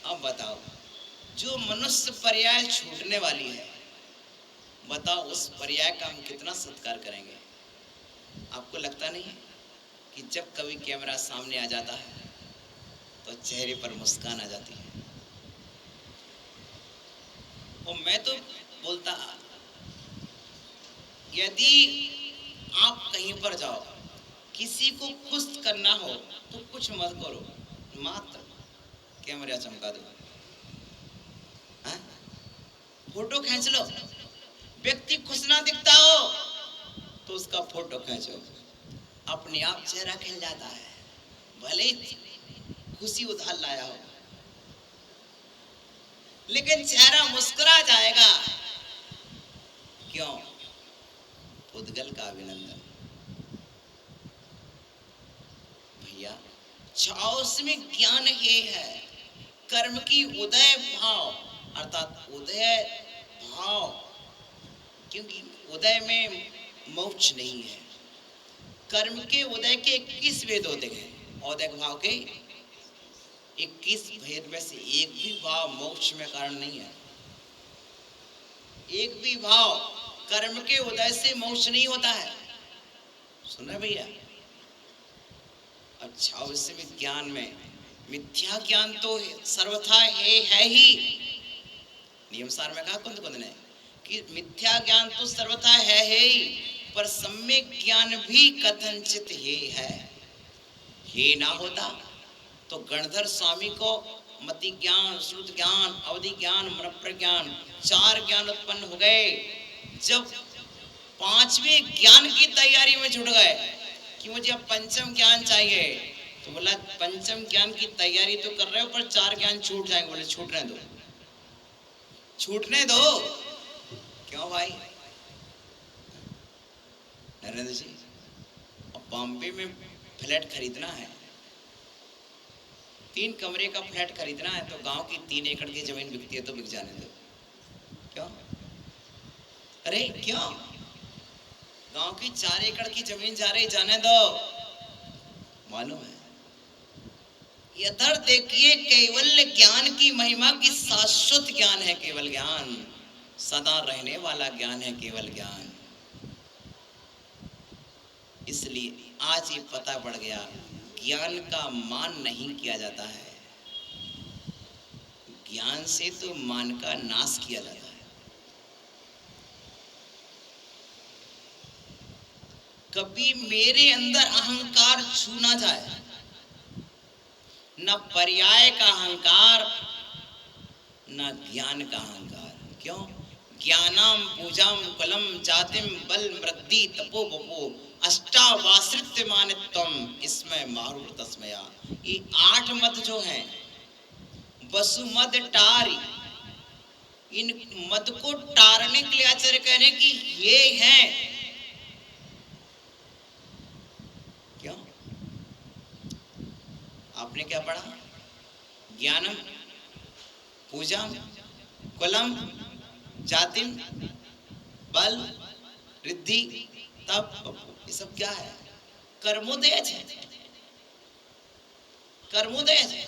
अब बताओ, जो मनुष्य पर्याय छूटने वाली है, बताओ उस पर्याय का हम कितना सत्कार करेंगे। आपको लगता नहीं है कि जब कभी कैमरा सामने आ जाता है तो चेहरे पर मुस्कान आ जाती है। और मैं तो बोलता, यदि आप कहीं पर जाओ, किसी को खुश करना हो तो कुछ मत करो, मात्र कैमरा चमका दो, हाँ? फोटो खींच लो। व्यक्ति खुश ना दिखता हो तो उसका फोटो खींचो, अपने आप चेहरा खिल जाता है, भले ही खुशी उधार लाया हो, लेकिन चेहरा मुस्कुरा जाएगा। क्यों? उद्गल का अभिनंदन। भैया, 66वें ज्ञान ये है, कर्म की उदय भाव, अर्थात उदय भाव, क्योंकि उदय में मोक्ष नहीं है। कर्म के उदय के 21 भेद होते हैं, औदय भाव के 21 भेद में से एक भी भाव मोक्ष में कारण नहीं है। एक भी भाव कर्म के उदय से मोक्ष नहीं होता है। सुन रहे भैया? अब 26वें ज्ञान में मिथ्या ज्ञान तो सर्वथा है ही। नियम सार में कहा कुंद ने कि मिथ्या ज्ञान तो सर्वथा है ही, पर सम्यक ज्ञान भी कथनचित ही है। ये ना होता तो गणधर स्वामी को मति ज्ञान, श्रुत ज्ञान, अवधि ज्ञान, मन प्रज्ञान, 4 ज्ञान उत्पन्न हो गए। जब 5वें ज्ञान की तैयारी में जुट गए कि मुझे अब पंचम ज्ञान चाहिए, तो बोला पंचम ज्ञान की तैयारी तो कर रहे हो पर 4 ज्ञान छूट जाएंगे। बोले छूटने दो, छूटने दो। क्यों भाई नरेंद्र जी? अब बॉम्बे में फ्लैट खरीदना है, 3 कमरे का फ्लैट खरीदना है, तो गांव की 3 एकड़ की जमीन बिकती है तो बिक जाने दो। क्यों? अरे क्यों? गांव की 4 एकड़ की जमीन जा रही, जाने दो। मालूम है, इधर देखिए, केवल ज्ञान की महिमा की शाश्वत ज्ञान है केवल ज्ञान, सदा रहने वाला ज्ञान है केवल ज्ञान। इसलिए आज ये पता पड़ गया, ज्ञान का मान नहीं किया जाता है, ज्ञान से तो मान का नाश किया जाता है। कभी मेरे अंदर अहंकार छू ना जाए, न पर्याय का अहंकार, न ज्ञान का अहंकार। क्यों? ज्ञानाम पूजाम कुलम जातिम बल मृद्धि तपो बपो अष्टावासृत्य मानित्वम इसमें मारूर तस्मया। ये 8 मत जो हैं, वसुमद टारी, इन मत को टारने के लिए आचार्य कह रहे कि ये हैं। क्यों? आपने क्या पढ़ा? ज्ञानम पूजाम कुलम जातिम बल रिद्धि तप, ये सब क्या है? कर्मोदय है, कर्मोदय है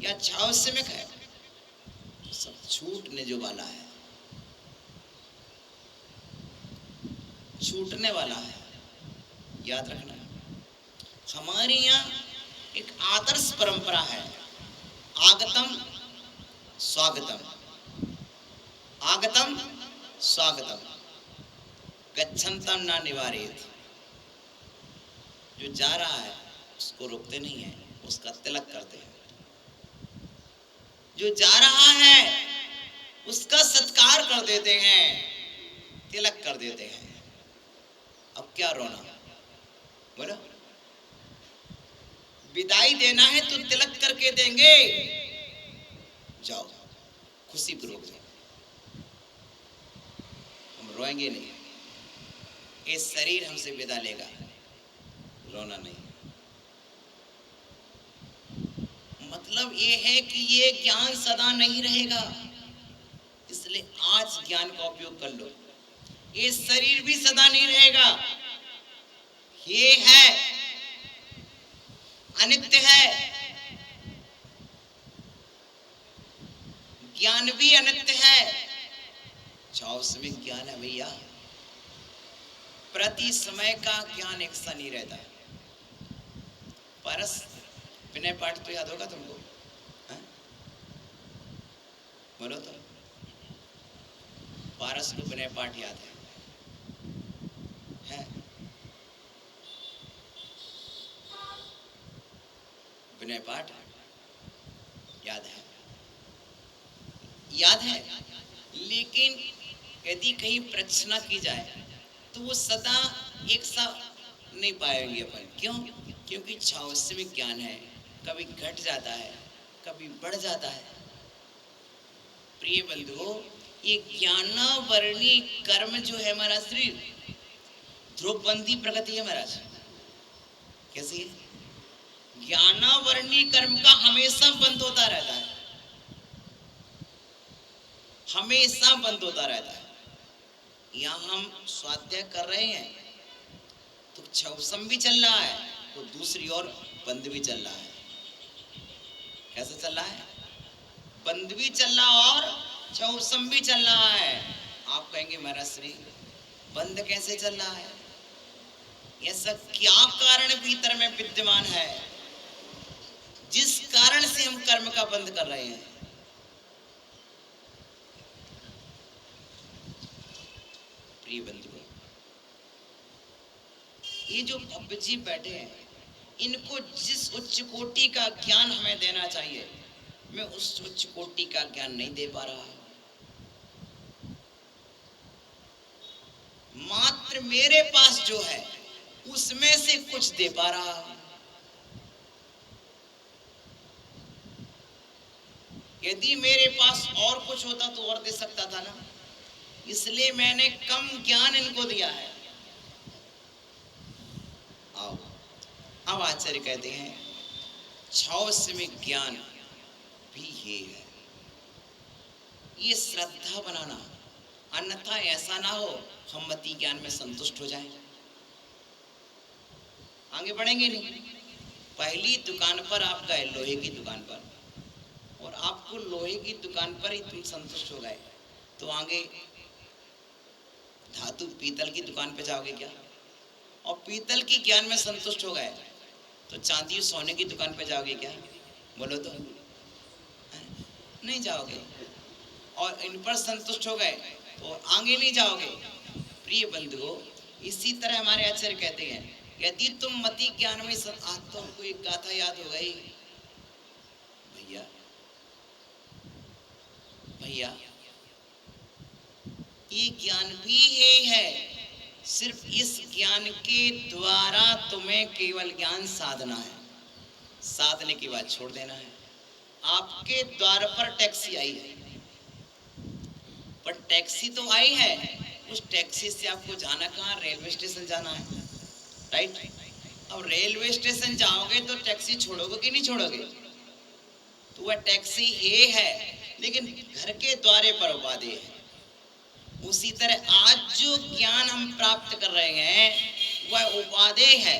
या 66 में है, सब छूटने जो वाला है, छूटने वाला है। याद रखना, हमारे यहाँ एक आदर्श परंपरा है, आगतम स्वागतम, आगतम स्वागतम, गच्छन्तम ना निवारेत। जो जा रहा है उसको रोकते नहीं है, उसका तिलक करते हैं। जो जा रहा है उसका सत्कार कर देते हैं, तिलक कर देते हैं। अब क्या रोना? बोलो, विदाई देना है तो तिलक करके देंगे, जाओ खुशी पूर्वक जाओ, हम रोएंगे नहीं। ये शरीर हमसे विदा लेगा, रोना नहीं। मतलब ये है कि ये ज्ञान सदा नहीं रहेगा, इसलिए आज ज्ञान का उपयोग कर लो। ये शरीर भी सदा नहीं रहेगा, ये है अनित्य है। ज्ञान भी अनित्य है। चाहे उसमें ज्ञान है भैया, प्रति समय का ज्ञान एक सा नहीं रहता। पारस विनय पाठ तो याद होगा तुमको, है? बोलो तो, पारस को विनय पाठ याद है? विनय पाठ याद है? याद है, लेकिन यदि कहीं प्रश्न की जाए तो वो सदा एक सा नहीं पाएंगे अपन। क्यों? क्योंकि छावस्य में ज्ञान है, कभी घट जाता है, कभी बढ़ जाता है। प्रिय बंधुओं, ये ज्ञानावर्णी कर्म जो है महाराज श्री ध्रुवबंदी प्रगति है महाराज। कैसी है? ज्ञानावर्णी कर्म का हमेशा बंद होता रहता है, हमेशा बंद होता रहता है। यहाँ हम स्वाध्याय कर रहे हैं तो छवसम भी चल रहा है, तो दूसरी ओर बंद भी चल रहा है। कैसे चल रहा है? बंद भी चल रहा और छवसम भी चल रहा है। आप कहेंगे महाराज श्री बंद कैसे चल रहा है? ऐसा क्या कारण भीतर में विद्यमान है जिस कारण से हम कर्म का बंद कर रहे हैं? प्रिय बंधुओं, ये जो भव्य जी बैठे हैं, इनको जिस उच्च कोटि का ज्ञान हमें देना चाहिए, मैं उस उच्च कोटि का ज्ञान नहीं दे पा रहा। मात्र मेरे पास जो है उसमें से कुछ दे पा रहा हूं। यदि मेरे पास और कुछ होता तो और दे सकता था ना, इसलिए मैंने कम ज्ञान इनको दिया है। आओ, अब आचार्य कहते हैं छावस्य में ज्ञान भी ये है, ये श्रद्धा बनाना, अन्यथा ऐसा ना हो हम मति ज्ञान में संतुष्ट हो जाएं, आगे बढ़ेंगे नहीं। पहली दुकान पर आप गए, लोहे की दुकान पर, और आपको लोहे की दुकान पर ही तुम संतुष्ट हो गए, तो आगे धातु पीतल की दुकान पे जाओगे क्या? और पीतल की ज्ञान में संतुष्ट हो गए तो चांदी और सोने की दुकान पे जाओगे क्या? बोलो तो, नहीं जाओगे। और इन पर संतुष्ट हो गए तो आगे नहीं जाओगे। प्रिय बंधुओं, इसी तरह हमारे आचार्य कहते हैं यदि तुम मति ज्ञान में आज तो हमको एक गाथा याद हो गई भैया, भैया ये ज्ञान भी यही है, सिर्फ इस ज्ञान के द्वारा तुम्हें केवल ज्ञान साधना है, साधने की बात छोड़ देना है। आपके द्वार पर टैक्सी आई है, पर टैक्सी तो आई है, उस टैक्सी से आपको जाना कहाँ? रेलवे स्टेशन जाना है, राइट? अब रेलवे स्टेशन जाओगे तो टैक्सी छोड़ोगे कि नहीं छोड़ोगे? तो वह टैक्सी ये है, लेकिन घर के द्वारे पर उपाधि है। उसी तरह आज जो ज्ञान हम प्राप्त कर रहे हैं वह उपादेय है,